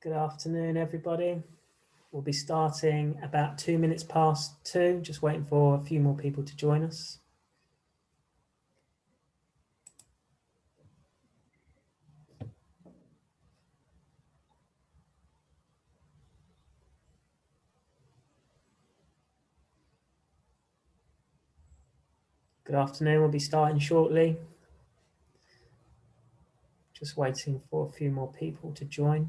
Good afternoon, everybody. We'll be starting about 2 minutes past 2, just waiting for a few more people to join us. Good afternoon, we'll be starting shortly. Just waiting for a few more people to join.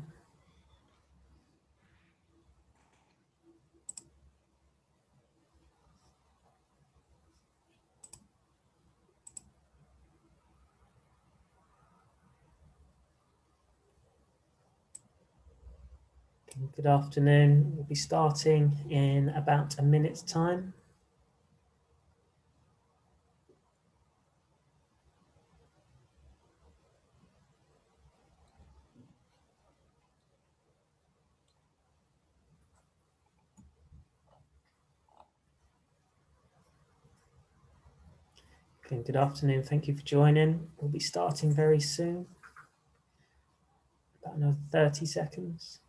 Good afternoon, we'll be starting in about a minute's time. Good afternoon, thank you for joining. We'll be starting very soon, about another 30 seconds.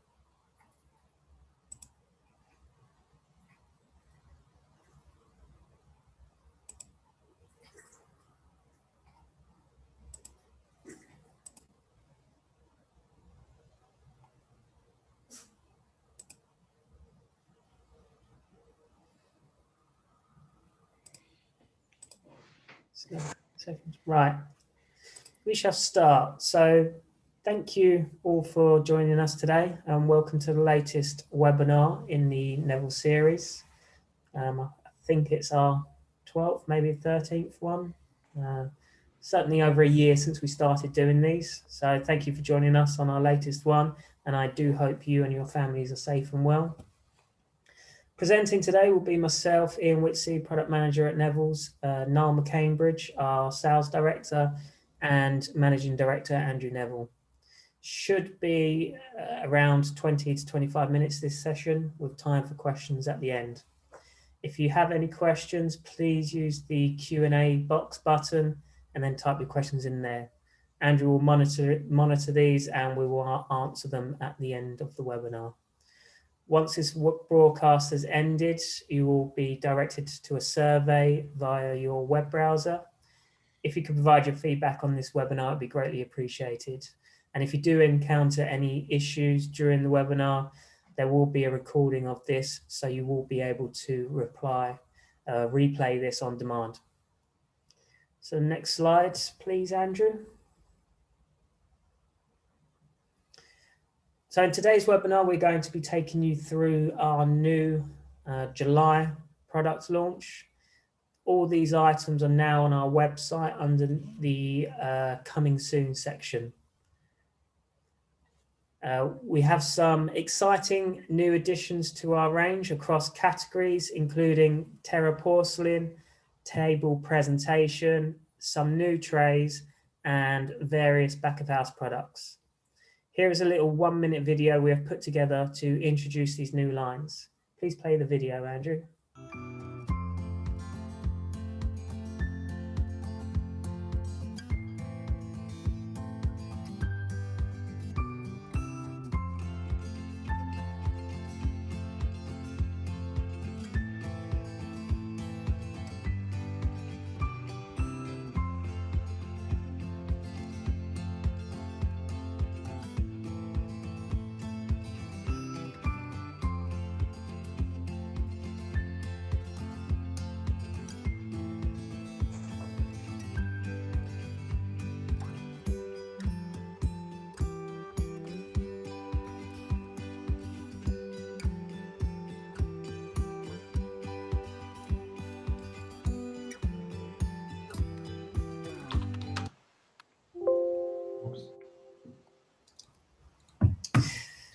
Seconds. Right, we shall start. So thank you all for joining us today and welcome to the latest webinar in the Neville series. I think it's our 12th, maybe 13th one. Certainly over a year since we started doing these. So thank you for joining us on our latest one, and I do hope you and your families are safe and well. Presenting today will be myself, Ian Whitsey, Product Manager at Neville's, Niall McCambridge, our Sales Director, and Managing Director, Andrew Neville. Should be around 20 to 25 minutes this session, with time for questions at the end. If you have any questions, please use the Q&A box button and then type your questions in there. Andrew will monitor these and we will answer them at the end of the webinar. Once this broadcast has ended, you will be directed to a survey via your web browser. If you could provide your feedback on this webinar, it'd be greatly appreciated. And if you do encounter any issues during the webinar, there will be a recording of this, so you will be able to replay this on demand. So next slide, please, Andrew. So in today's webinar, we're going to be taking you through our new July product launch. All these items are now on our website under the coming soon section. We have some exciting new additions to our range across categories, including Terra porcelain, table presentation, some new trays, and various back of house products. Here is a little 1-minute video we have put together to introduce these new lines. Please play the video, Andrew.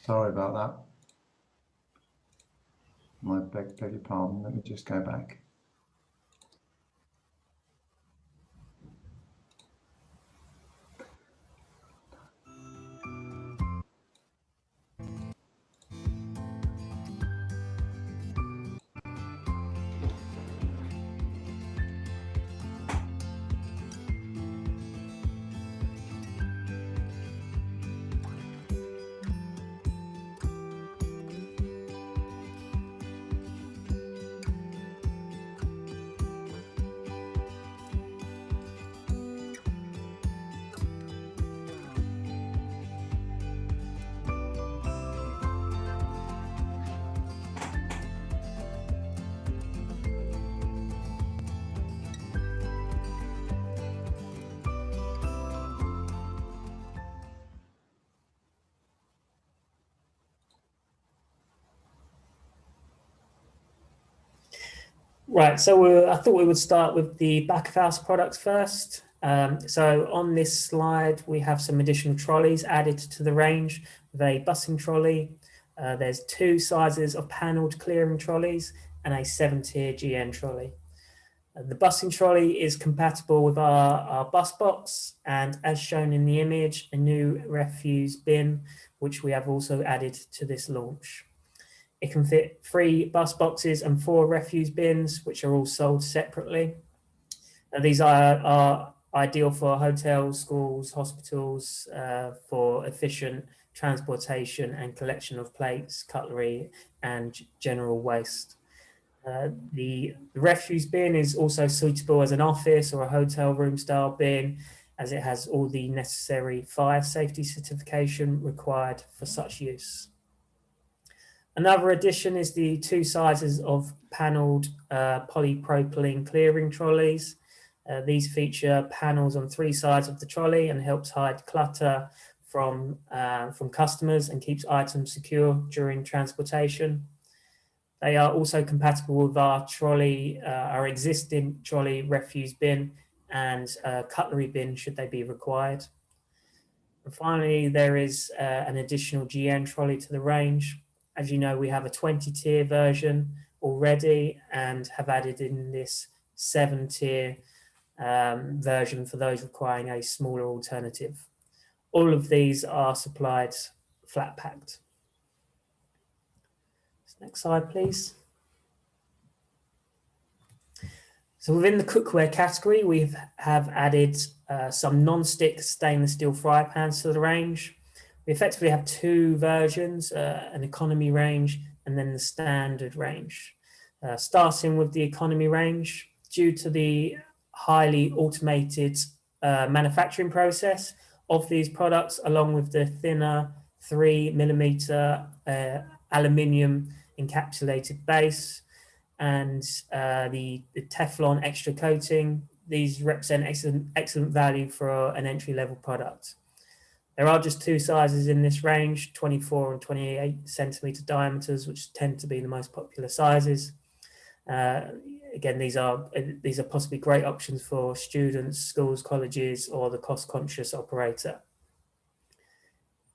Sorry about that. I beg your pardon. Let me just go back. Right, so I thought we would start with the back of house products first. So on this slide, we have some additional trolleys added to the range with a busing trolley. There's 2 sizes of panelled clearing trolleys and a 7-tier GN trolley. The busing trolley is compatible with our bus box, and as shown in the image, a new refuse bin, which we have also added to this launch. It can fit 3 bus boxes and 4 refuse bins, which are all sold separately. Now, these are ideal for hotels, schools, hospitals, for efficient transportation and collection of plates, cutlery, and general waste. The refuse bin is also suitable as an office or a hotel room style bin, as it has all the necessary fire safety certification required for such use. Another addition is the 2 sizes of panelled polypropylene clearing trolleys. These feature panels on 3 sides of the trolley and helps hide clutter from customers and keeps items secure during transportation. They are also compatible with our trolley, our existing trolley refuse bin and cutlery bin should they be required. And finally, there is an additional GN trolley to the range. As you know, we have a 20-tier version already and have added in this 7-tier version for those requiring a smaller alternative. All of these are supplied flat packed. Next slide, please. So within the cookware category, we have added some non-stick stainless steel fry pans to the range. We effectively have 2 versions, an economy range and then the standard range. Starting with the economy range, due to the highly automated manufacturing process of these products, along with the thinner 3mm aluminium encapsulated base and the Teflon extra coating, these represent excellent value for an entry-level product. There are just 2 sizes in this range, 24 and 28 centimeter diameters, which tend to be the most popular sizes. Again, these are possibly great options for students, schools, colleges, or the cost-conscious operator.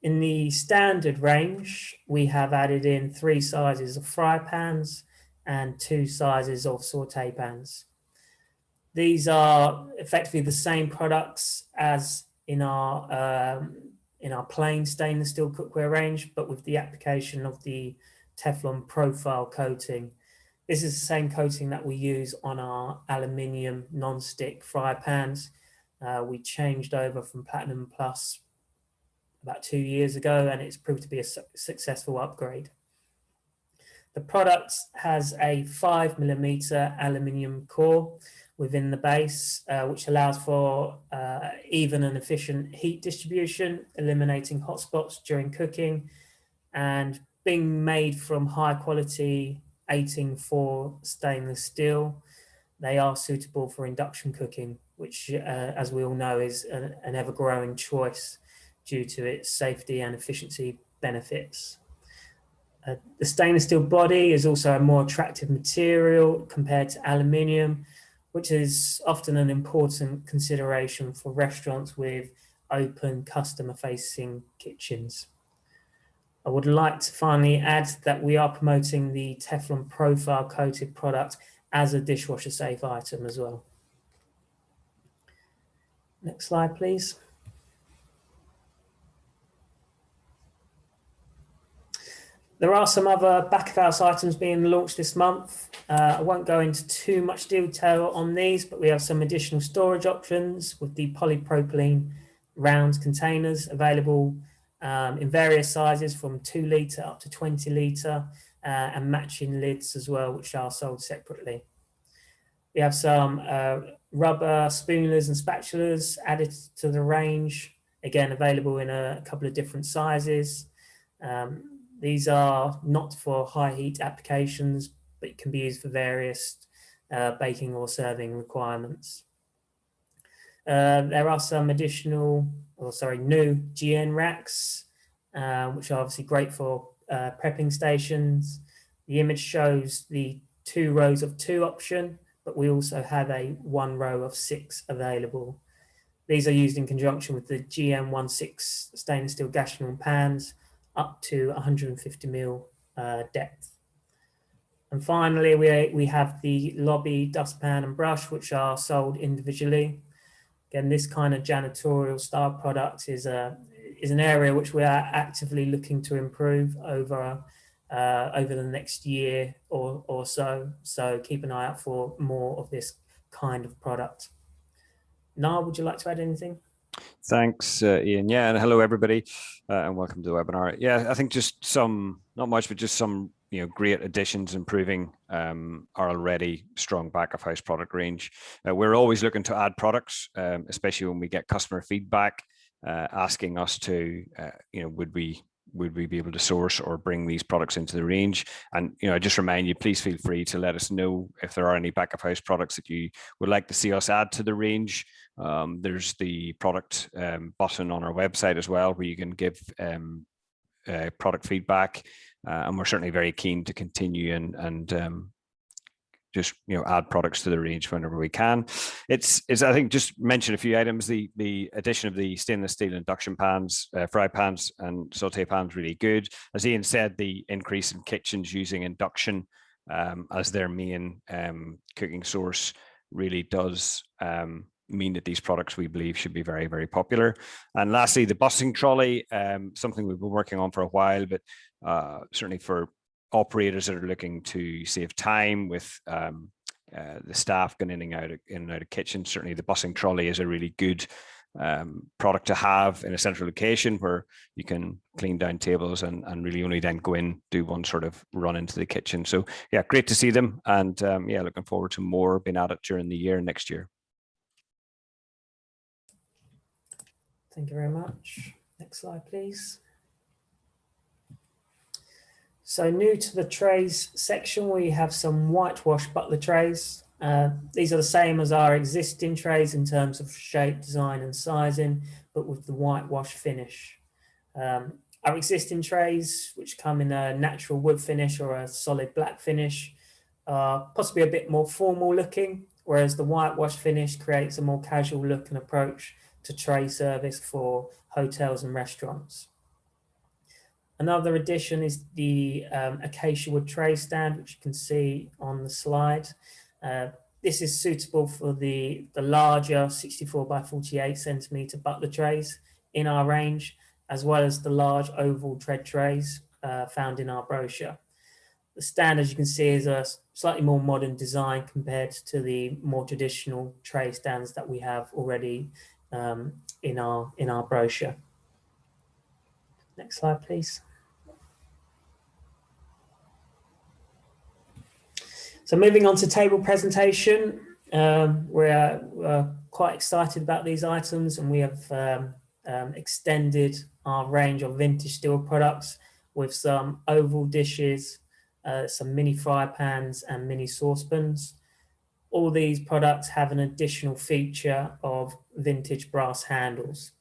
In the standard range, we have added in 3 sizes of fry pans and 2 sizes of saute pans. These are effectively the same products as in our plain stainless steel cookware range, but with the application of the Teflon profile coating. This is the same coating that we use on our aluminium non-stick fry pans. We changed over from Platinum Plus about 2 years ago, and it's proved to be a successful upgrade. The product has a 5mm aluminium core within the base, which allows for even and efficient heat distribution, eliminating hotspots during cooking, and being made from high quality 18-4 stainless steel. They are suitable for induction cooking, which, as we all know, is an ever-growing choice due to its safety and efficiency benefits. The stainless steel body is also a more attractive material compared to aluminium, which is often an important consideration for restaurants with open customer-facing kitchens. I would like to finally add that we are promoting the Teflon profile coated product as a dishwasher safe item as well. Next slide, please. There are some other back of house items being launched this month. I won't go into too much detail on these, but we have some additional storage options with the polypropylene round containers available in various sizes from 2 litre up to 20 litre and matching lids as well, which are sold separately. We have some rubber spooners and spatulas added to the range, again available in a couple of different sizes. These are not for high heat applications, but can be used for various baking or serving requirements. There are some new GN racks, which are obviously great for prepping stations. The image shows the 2 rows of 2 option, but we also have a 1 row of 6 available. These are used in conjunction with the GM16 stainless steel gashing pans up to 150mm depth. And finally, we have the lobby dustpan and brush, which are sold individually. Again, this kind of janitorial style product is an area which we are actively looking to improve over the next year or so. So keep an eye out for more of this kind of product. Niall, would you like to add anything? Thanks, Ian. Yeah, and hello everybody, and welcome to the webinar. Yeah, I think just some, not much, but just some great additions improving our already strong back of house product range. We're always looking to add products, especially when we get customer feedback asking us to, would we be able to source or bring these products into the range? And I just remind you, please feel free to let us know if there are any back of house products that you would like to see us add to the range. There's the product button on our website as well, where you can give product feedback, and we're certainly very keen to continue and just add products to the range whenever we can. It's I think just mention a few items. The addition of the stainless steel induction pans, fry pans, and saute pans really good. As Ian said, the increase in kitchens using induction as their main cooking source really does mean that these products, we believe, should be very, very popular. And lastly, the busing trolley, something we've been working on for a while, but certainly for operators that are looking to save time with the staff going in and out of kitchen. Certainly the busing trolley is a really good product to have in a central location where you can clean down tables and really only then go in, do one sort of run into the kitchen. So yeah, great to see them, and yeah, looking forward to more being at it during the year next year. Thank you very much. Next slide, please. So new to the trays section, we have some whitewash butler trays. These are the same as our existing trays in terms of shape, design and sizing, but with the whitewash finish. Our existing trays, which come in a natural wood finish or a solid black finish, are possibly a bit more formal looking, whereas the whitewash finish creates a more casual look and approach to tray service for hotels and restaurants. Another addition is the acacia wood tray stand, which you can see on the slide. This is suitable for the larger 64 by 48 centimeter butler trays in our range, as well as the large oval tread trays found in our brochure. The stand, as you can see, is a slightly more modern design compared to the more traditional tray stands that we have already in our brochure. Next slide, please. So moving on to table presentation, we're quite excited about these items, and we have extended our range of vintage steel products with some oval dishes, some mini fry pans and mini saucepans. All these products have an additional feature of vintage brass handles.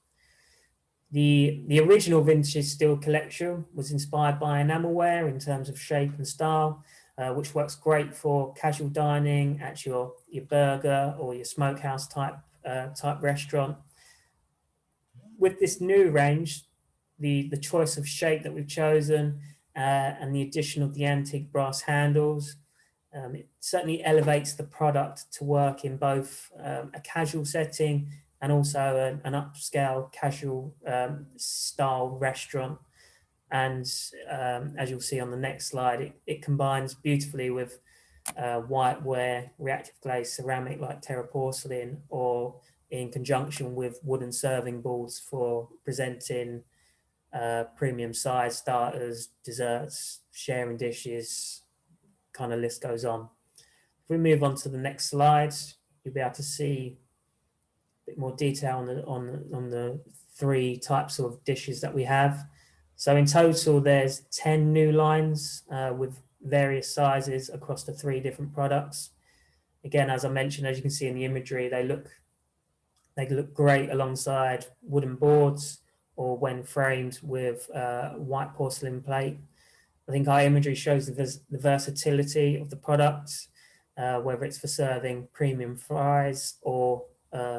The original vintage steel collection was inspired by enamelware in terms of shape and style, which works great for casual dining at your burger or your smokehouse type restaurant. With this new range, the choice of shape that we've chosen and the addition of the antique brass handles, it certainly elevates the product to work in both a casual setting and also an upscale casual style restaurant. And as you'll see on the next slide, it combines beautifully with whiteware, reactive glaze ceramic like Terra porcelain, or in conjunction with wooden serving boards for presenting premium size starters, desserts, sharing dishes, kind of list goes on. If we move on to the next slide, you'll be able to see a bit more detail on the 3 types of dishes that we have. So in total, there's 10 new lines with various sizes across the 3 different products. Again, as I mentioned, as you can see in the imagery, they look great alongside wooden boards or when framed with white porcelain plate. I think our imagery shows the versatility of the product, whether it's for serving premium fries or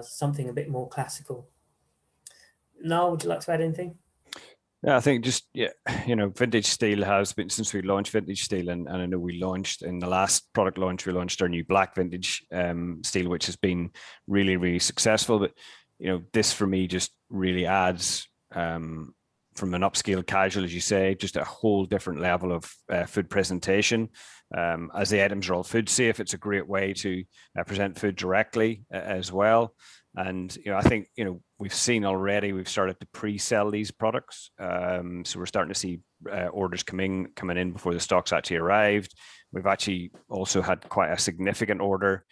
something a bit more classical. Noel, would you like to add anything? Yeah, I think just, yeah, Vintage Steel has been, since we launched Vintage Steel, and I know we launched in the last product launch, we launched our new black Vintage Steel, which has been really, really successful. But, this for me just really adds, from an upscale casual, as you say, just a whole different level of food presentation. As the items are all food safe, it's a great way to present food directly as well. And I think we've seen already, we've started to pre-sell these products, so we're starting to see orders coming in before the stock's actually arrived. We've actually also had quite a significant order,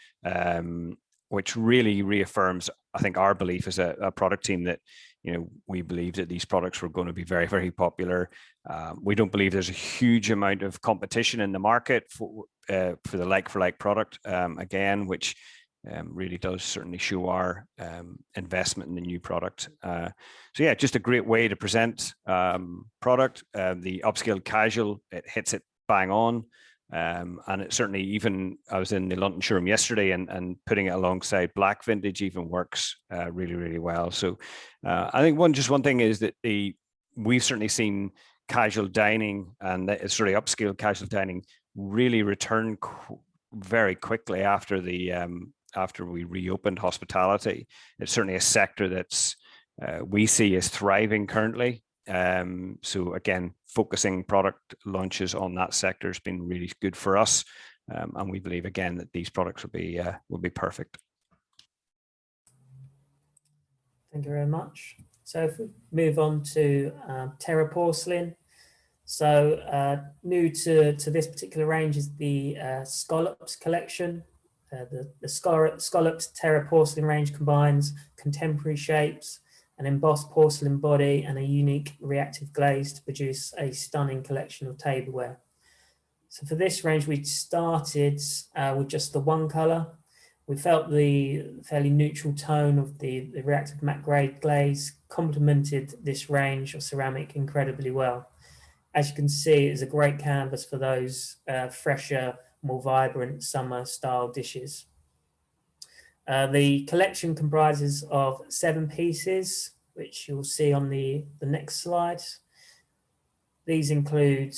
which really reaffirms, I think, our belief as a product team that we believe that these products were going to be very, very popular. We don't believe there's a huge amount of competition in the market for the like-for-like product, again, which really does certainly show our investment in the new product. So yeah, just a great way to present product. The upscale casual, it hits it bang on. And it certainly, even I was in the London showroom yesterday, and putting it alongside black vintage even works really, really well. So I think one thing is that we've certainly seen casual dining, and sort of upscale casual dining, really return very quickly after we reopened hospitality. It's certainly a sector that's we see as thriving currently. So again, focusing product launches on that sector has been really good for us, and we believe again that these products will be perfect. Thank you very much. So if we move on to Terra Porcelain. So new to this particular range is the Scallops collection. The Scallops Terra Porcelain range combines contemporary shapes, an embossed porcelain body, and a unique reactive glaze to produce a stunning collection of tableware. So for this range, we started with just the one color. We felt the fairly neutral tone of the reactive matte grey glaze complemented this range of ceramic incredibly well. As you can see, it's a great canvas for those fresher, more vibrant summer style dishes. The collection comprises of 7 pieces, which you'll see on the next slide. These include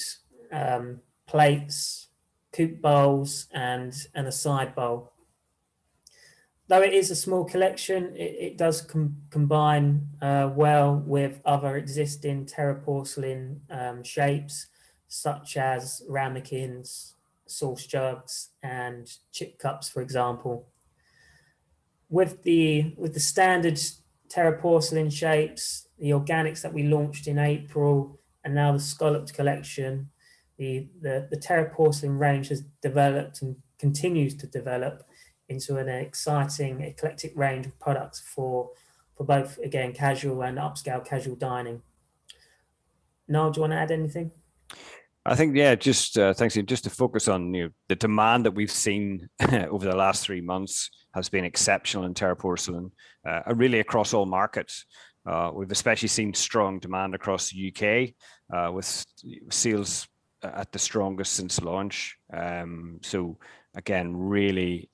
plates, coupe bowls, and a side bowl. Though it is a small collection, it does combine well with other existing Terra Porcelain shapes, such as ramekins, sauce jugs, and chip cups, for example. With the standard Terra Porcelain shapes, the organics that we launched in April, and now the Scalloped collection, the Terra Porcelain range has developed and continues to develop into an exciting, eclectic range of products for both, again, casual and upscale casual dining. Noel, do you want to add anything? I think, yeah, just thanks. Just to focus on the demand that we've seen over the last 3 months has been exceptional in Terra Porcelain, really across all markets. We've especially seen strong demand across the UK, with sales at the strongest since launch. So again, really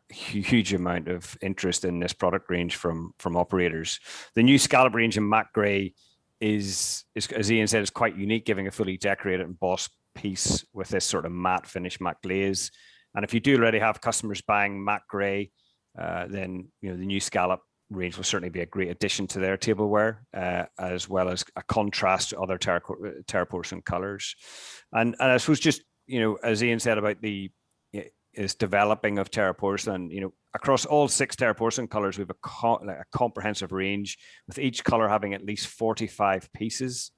huge amount of interest in this product range from operators. The new scallop range in matte grey is, as Ian said, is quite unique, giving a fully decorated embossed piece with this sort of matte finish, matte glaze. And if you do already have customers buying matte grey, then the new scallop range will certainly be a great addition to their tableware, as well as a contrast to other Terra Porcelain colors. And I suppose just as Ian said about is developing of Terra Porcelain, across all 6 Terra Porcelain colors, we have a comprehensive range, with each color having at least 45 pieces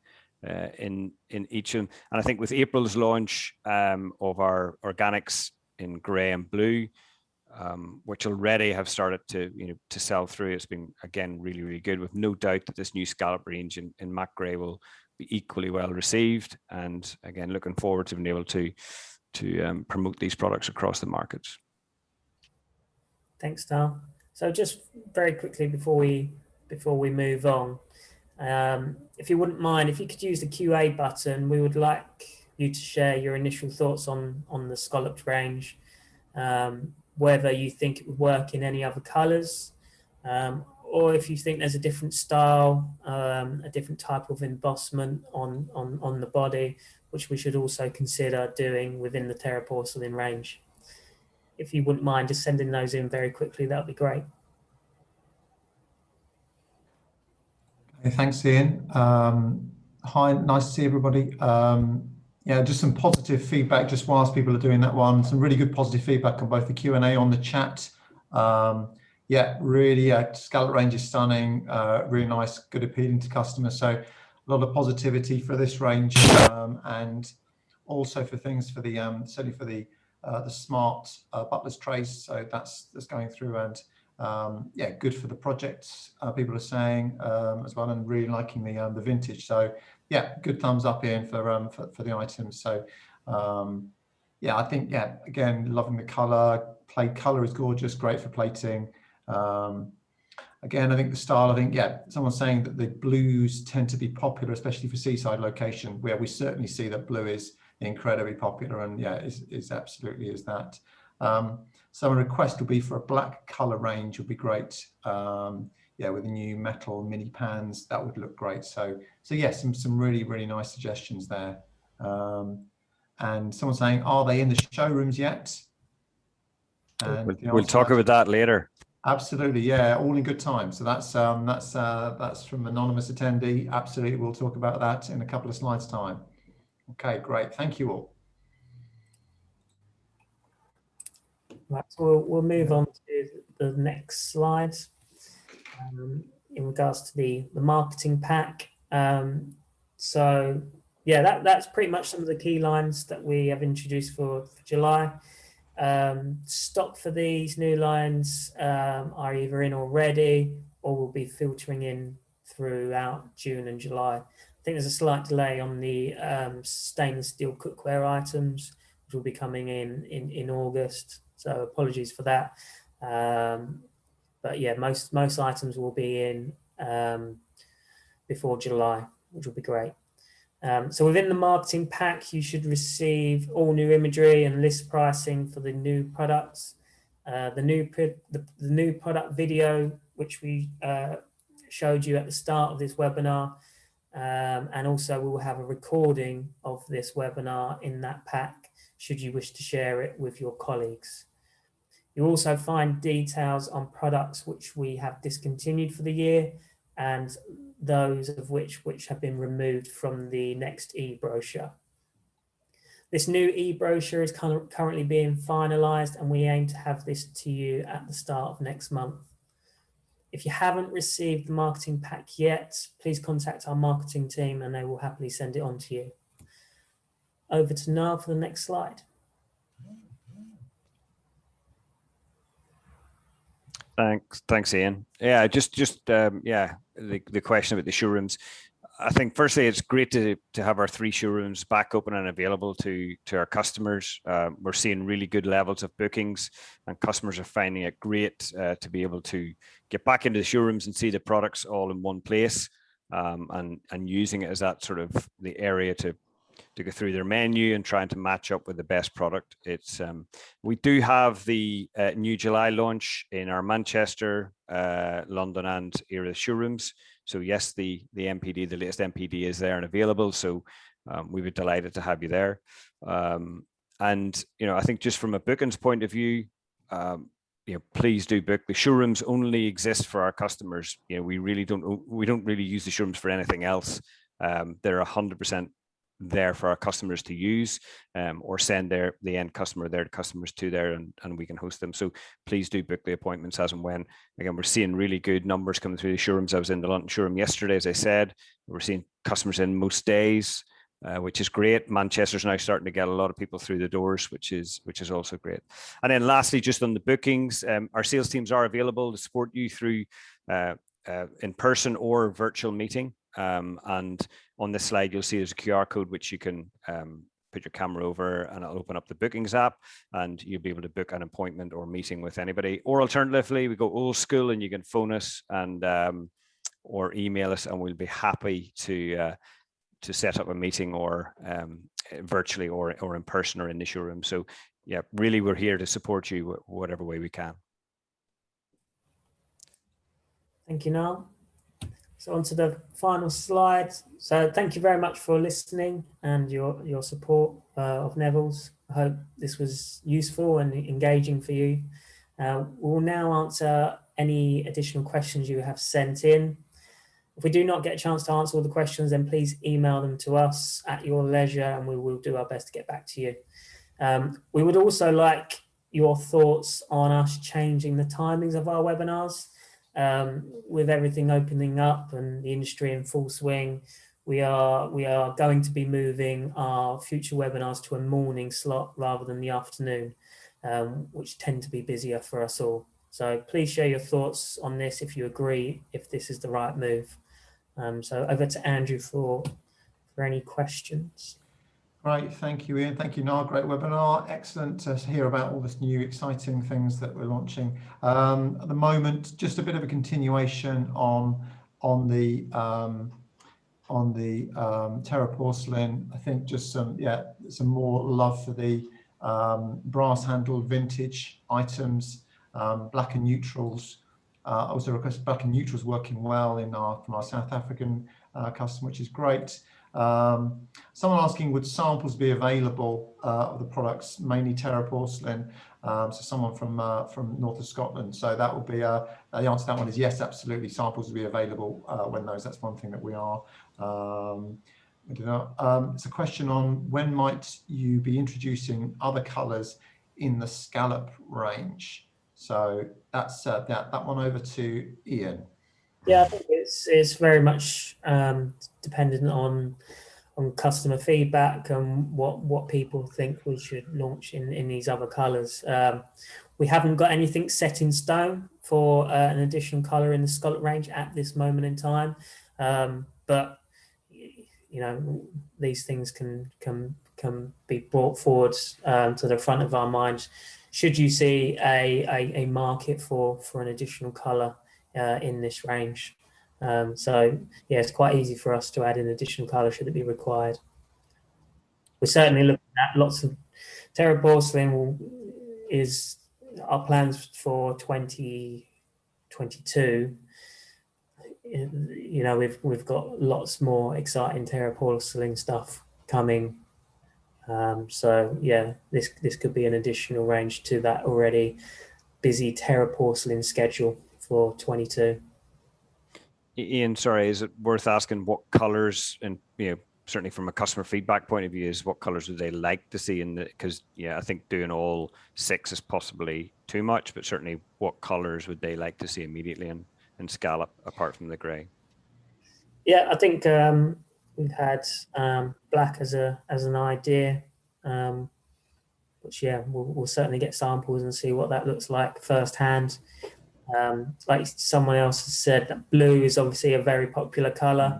in each of them. And I think with April's launch of our organics in grey and blue, which already have started to sell through, it's been, again, really, really good, with no doubt that this new scallop range in matte grey will be equally well received. And again, looking forward to being able to promote these products across the markets. Thanks, Noel. So just very quickly before we move on, if you wouldn't mind, if you could use the QA button, we would like you to share your initial thoughts on the scalloped range, whether you think it would work in any other colours, or if you think there's a different style, a different type of embossment on the body, which we should also consider doing within the Terra Porcelain range. If you wouldn't mind just sending those in very quickly, that would be great. Okay, thanks, Ian. Hi, nice to see everybody. Yeah, just some positive feedback just whilst people are doing that one. Some really good positive feedback on both the Q&A on the chat. Yeah, really, scallop range is stunning, really nice, good appealing to customers. So a lot of positivity for this range, and also for things for the certainly for the smart butler's trays. So that's going through, and yeah, good for the projects. People are saying as well, and really liking the vintage. So yeah, good thumbs up, Ian, for the items. So yeah, I think, yeah, again, loving the color. Plate color is gorgeous, great for plating. Again, I think the style, I think, yeah, someone's saying that the blues tend to be popular, especially for seaside location, where we certainly see that blue is incredibly popular, and yeah, is absolutely is that. So a request will be for a black color range would be great. Yeah, with the new metal mini pans, that would look great. So yes, some really nice suggestions there. And someone's saying, are they in the showrooms yet? And we'll talk about that later. Absolutely, yeah, all in good time. So that's from anonymous attendee. Absolutely, we'll talk about that in a couple of slides' time. Okay, great. Thank you all. Right, so we'll move on to the next slide in regards to the marketing pack. So yeah, that's pretty much some of the key lines that we have introduced for July. Stock for these new lines are either in already or will be filtering in throughout June and July. I think there's a slight delay on the stainless steel cookware items, which will be coming in August. So apologies for that. But yeah, most items will be in before July, which will be great. So within the marketing pack, you should receive all new imagery and list pricing for the new products. The new product video, which we showed you at the start of this webinar, and also we will have a recording of this webinar in that pack, should you wish to share it with your colleagues. You'll also find details on products which we have discontinued for the year, and those of which have been removed from the next e-brochure. This new e-brochure is currently being finalised, and we aim to have this to you at the start of next month. If you haven't received the marketing pack yet, please contact our marketing team and they will happily send it on to you. Over to Niall for the next slide. Thanks, Ian. Yeah, just yeah, the question about the showrooms. I think firstly, it's great to have our 3 showrooms back open and available to our customers. We're seeing really good levels of bookings, and customers are finding it great to be able to get back into the showrooms and see the products all in one place, and using it as that sort of the area to go through their menu and trying to match up with the best product. It's we do have the new July launch in our Manchester, London and Erith showrooms. So yes, the MPD, the latest MPD is there and available. So we were delighted to have you there. And you know, I think just from a bookings point of view, you know, please do book. The showrooms only exist for our customers. You know, we don't really use the showrooms for anything else. They're 100% there for our customers to use, or send the end customer their customers to there, and we can host them. So please do book the appointments as and when. Again, we're seeing really good numbers coming through the showrooms. I was in the London showroom yesterday, as I said. We're seeing customers in most days, which is great. Manchester's now starting to get a lot of people through the doors, which is also great. And then lastly, just on the bookings, our sales teams are available to support you through in person or virtual meeting. And on this slide, you'll see there's a QR code which you can put your camera over, and it'll open up the bookings app, and you'll be able to book an appointment or meeting with anybody. Or alternatively, we go old school, and you can phone us and or email us, and we'll be happy to set up a meeting or virtually or in person or in the showroom. So yeah, really we're here to support you whatever way we can. Thank you, Niall. So on to the final slide. So thank you very much for listening and your support of Neville's. I hope this was useful and engaging for you. We'll now answer any additional questions you have sent in. If we do not get a chance to answer all the questions, then please email them to us at your leisure and we will do our best to get back to you. We would also like your thoughts on us changing the timings of our webinars. With everything opening up and the industry in full swing, we are going to be moving our future webinars to a morning slot rather than the afternoon, which tend to be busier for us all. So please share your thoughts on this if you agree, if this is the right move. So over to Andrew for any questions. Great, thank you, Ian. Thank you, Niall. Great webinar. Excellent to hear about all this new exciting things that we're launching. At the moment, just a bit of a continuation on the Terra porcelain. I think just some more love for the brass handled vintage items, black and neutrals. Also request black and neutrals working well from our South African customer, which is great. Someone asking, would samples be available of the products, mainly Terra porcelain? So someone from north of Scotland. So that would be the answer to that one is yes, absolutely. Samples will be available when those. That's one thing that we are. It's a question on when might you be introducing other colours in the scallop range? So that's that one over to Ian. Yeah, I think it's very much dependent on customer feedback and what people think we should launch in these other colours. We haven't got anything set in stone for an additional colour in the scallop range at this moment in time, but you know, these things can be brought forward to the front of our minds should you see a market for an additional colour in this range. So yeah, it's quite easy for us to add an additional colour should it be required. We're certainly looking at lots of Terra porcelain is our plans for 2022. You know, we've got lots more exciting Terra porcelain stuff coming. So yeah, this could be an additional range to that already busy Terra porcelain schedule for 22. Ian, sorry, is it worth asking what colours, and you know, certainly from a customer feedback point of view, is what colours would they like to see in the? Because yeah, I think doing all 6 is possibly too much, but certainly what colours would they like to see immediately in scallop apart from the grey? Yeah, I think we've had black as an idea, which yeah, we'll certainly get samples and see what that looks like firsthand. Like someone else has said, that blue is obviously a very popular colour.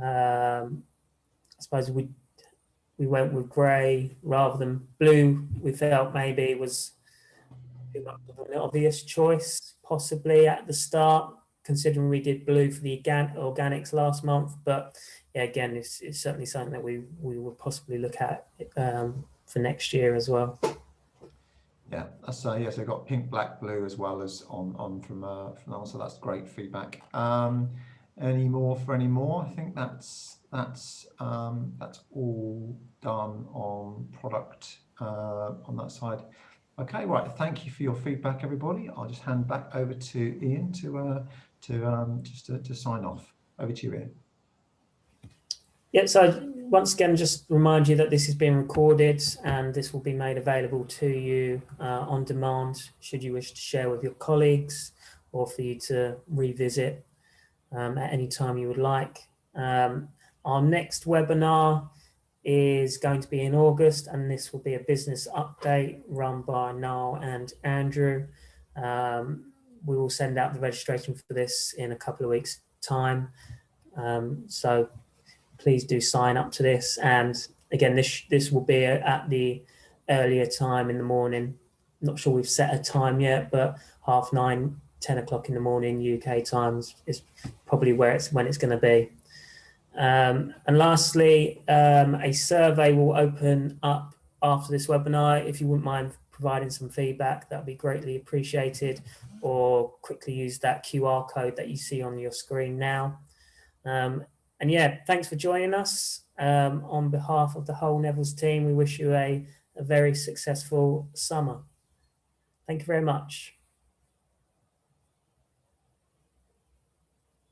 I suppose we went with grey rather than blue. We felt maybe it was an obvious choice, possibly at the start, considering we did blue for the organics last month. But yeah, again, it's certainly something that we will possibly look at for next year as well. Yeah, that's yes, I got pink, black, blue as well as on from so that's great feedback. Any more? I think that's all done on product on that side. Okay, right. Thank you for your feedback, everybody. I'll just hand back over to Ian to sign off. Over to you, Ian. Yeah, so once again, just remind you that this is being recorded and this will be made available to you on demand should you wish to share with your colleagues or for you to revisit at any time you would like. Our next webinar is going to be in August, and this will be a business update run by Niall and Andrew. We will send out the registration for this in a couple of weeks' time. So please do sign up to this. And again, this will be at the earlier time in the morning. Not sure we've set a time yet, but 9:30, 10 o'clock in the morning UK times is probably when it's going to be. And lastly, a survey will open up after this webinar. If you wouldn't mind providing some feedback, that'd be greatly appreciated, or quickly use that QR code that you see on your screen now. And yeah, thanks for joining us. On behalf of the whole Neville's team, we wish you a very successful summer. Thank you very much.